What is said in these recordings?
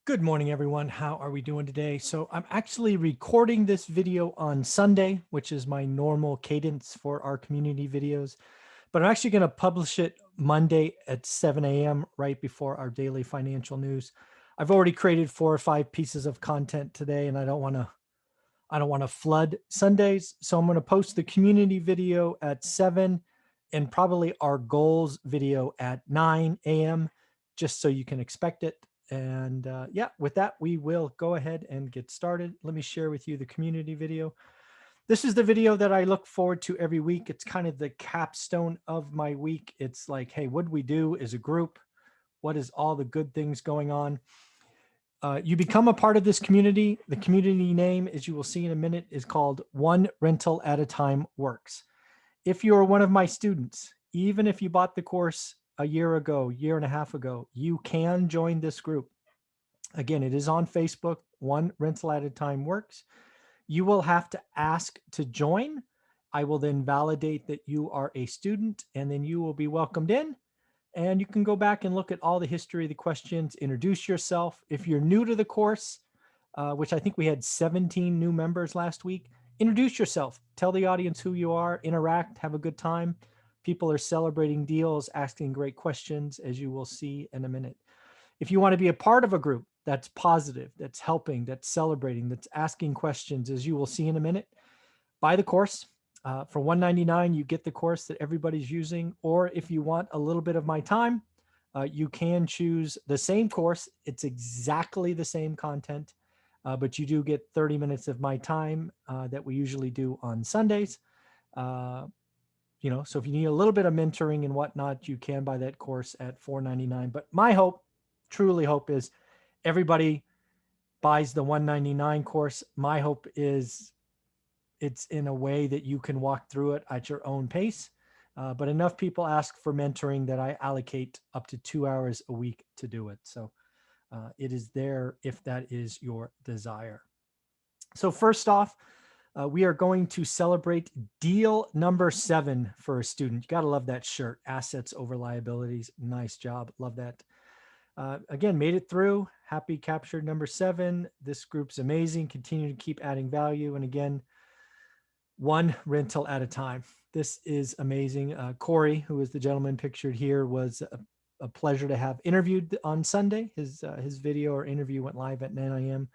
Good morning, everyone. How are we doing today? So I'm actually recording this video on Sunday, which is my normal cadence for our community videos, but I'm actually going to publish it Monday at 7 a.m. right before our daily financial news. I've already created 4 or 5 pieces of content today, and I don't want to flood Sundays. So I'm going to post the community video at 7 and probably our goals video at 9 a.m. just so you can expect it. And yeah, with that, we will go ahead and get started. Let me share with you the community video. This is the video that I look forward to every week. It's kind of the capstone of my week. It's like, hey, what do we do as a group? What is all the good things going on? You become a part of this community. The community name, as you will see in a minute, is called One Rental at a Time Works. If you're one of my students, even if you bought the course a year ago, year and a half ago, you can join this group. Again, it is on Facebook. One Rental at a Time Works. You will have to ask to join. I will then validate that you are a student, and then you will be welcomed in. And you can go back and look at all the history of the questions, introduce yourself. If you're new to the course, which I think we had 17 new members last week, introduce yourself, tell the audience who you are, interact, have a good time. People are celebrating deals, asking great questions, as you will see in a minute. If you want to be a part of a group that's positive, that's helping, that's celebrating, that's asking questions, as you will see in a minute, buy the course. For $199, you get the course that everybody's using. Or if you want a little bit of my time, you can choose the same course. It's exactly the same content, but you do get 30 minutes of my time that we usually do on Sundays. So if you need a little bit of mentoring and whatnot, you can buy that course at $499. But my hope, truly hope, is everybody buys the $199 course. My hope is it's in a way that you can walk through it at your own pace. But enough people ask for mentoring that I allocate up to 2 hours a week to do it. So it is there if that is your desire. So first off, we are going to celebrate deal number 7 for a student. You got to love that shirt, assets over liabilities. Nice job. Love that. Again, made it through. Happy captured number 7. This group's amazing. Continue to keep adding value. And again, one rental at a time. This is amazing. Corey, who is the gentleman pictured here, was a pleasure to have interviewed on Sunday. His video or interview went live at 9 a.m.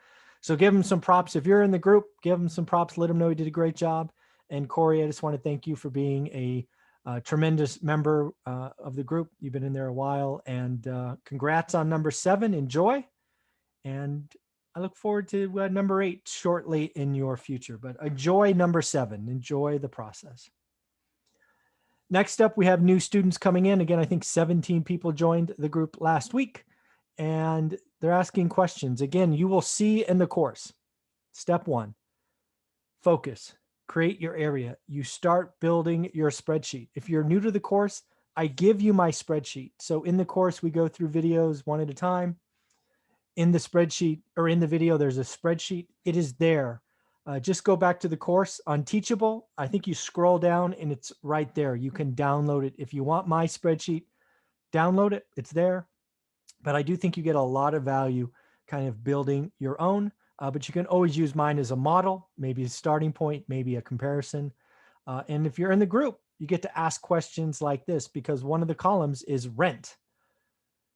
So give him some props. If you're in the group, give him some props. Let him know he did a great job. And Corey, I just want to thank you for being a tremendous member of the group. You've been in there a while. And congrats on number 7. Enjoy. And I look forward to number 8 shortly in your future, but enjoy number 7. Enjoy the process. Next up, we have new students coming in. Again, I think 17 people joined the group last week, and they're asking questions. Again, you will see in the course, step 1, focus, create your area. You start building your spreadsheet. If you're new to the course, I give you my spreadsheet. So in the course, we go through videos one at a time. In the spreadsheet or in the video, there's a spreadsheet. It is there. Just go back to the course on Teachable. I think you scroll down and it's right there. You can download it. If you want my spreadsheet, download it. It's there. But I do think you get a lot of value kind of building your own. But you can always use mine as a model, maybe a starting point, maybe a comparison. And if you're in the group, you get to ask questions like this because one of the columns is rent.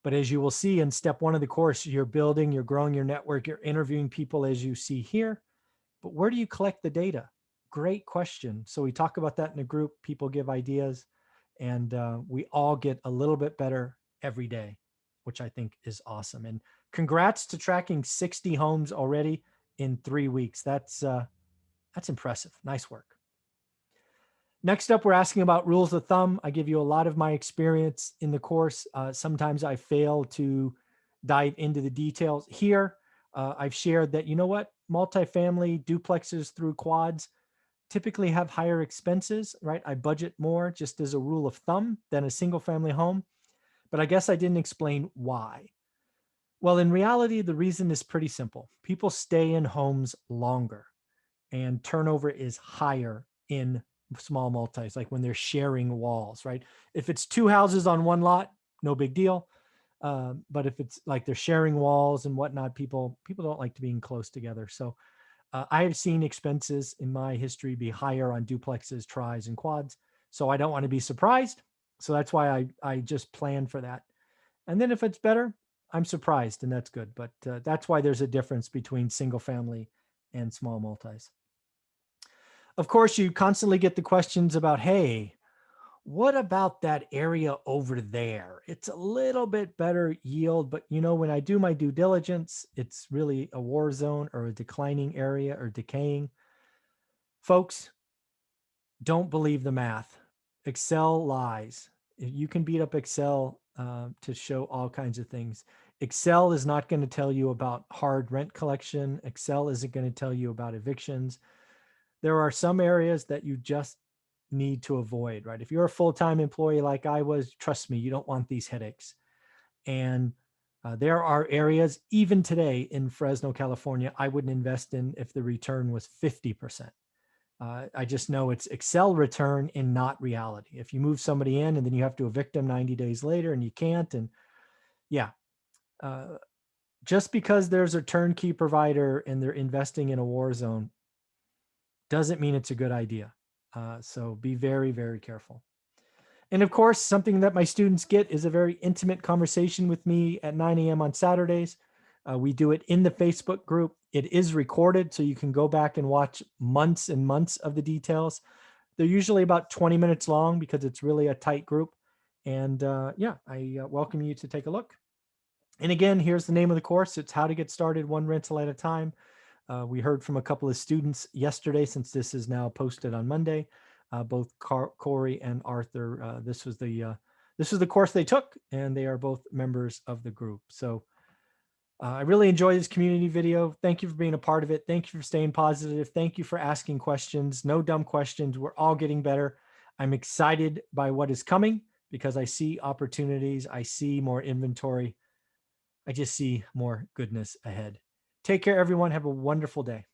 But as you will see in step 1 of the course, you're building, you're growing your network, you're interviewing people as you see here. But where do you collect the data? Great question. So we talk about that in a group. People give ideas, and we all get a little bit better every day, which I think is awesome. And congrats to tracking 60 homes already in 3 weeks. That's impressive. Nice work. Next up, we're asking about rules of thumb. I give you a lot of my experience in the course. Sometimes I fail to dive into the details. Here, I've shared that, you know what, multifamily duplexes through quads typically have higher expenses, right? I budget more just as a rule of thumb than a single family home. But I guess I didn't explain why. Well, in reality, the reason is pretty simple. People stay in homes longer and turnover is higher in small multis, like when they're sharing walls, right? If it's 2 houses on one lot, no big deal. But if it's like they're sharing walls and whatnot, people don't like to being close together. So I have seen expenses in my history be higher on duplexes, tris, and quads. So I don't want to be surprised. So that's why I just plan for that. And then if it's better, I'm surprised, and that's good. But that's why there's a difference between single family and small multis. Of course, you constantly get the questions about, hey, what about that area over there? It's a little bit better yield, but when I do my due diligence, it's really a war zone or a declining area or decaying. Folks, don't believe the math. Excel lies. You can beat up Excel to show all kinds of things. Excel is not going to tell you about hard rent collection. Excel isn't going to tell you about evictions. There are some areas that you just need to avoid, right? If you're a full-time employee like I was, trust me, you don't want these headaches. And there are areas, even today in Fresno, California, I wouldn't invest in if the return was 50%. I just know it's Excel return and not reality. If you move somebody in and then you have to evict them 90 days later and you can't, and yeah, just because there's a turnkey provider and they're investing in a war zone doesn't mean it's a good idea. So be very, very careful. And of course, something that my students get is a very intimate conversation with me at 9 a.m. on Saturdays. We do it in the Facebook group. It is recorded, so you can go back and watch months and months of the details. They're usually about 20 minutes long because it's really a tight group. And yeah, I welcome you to take a look. And again, here's the name of the course. It's How to Get Started One Rental at a Time. We heard from a couple of students yesterday, since this is now posted on Monday. Both Corey and Arthur. This was the course they took, and they are both members of the group. So I really enjoy this community video. Thank you for being a part of it. Thank you for staying positive. Thank you for asking questions. No dumb questions. We're all getting better. I'm excited by what is coming because I see opportunities. I see more inventory. I just see more goodness ahead. Take care, everyone. Have a wonderful day.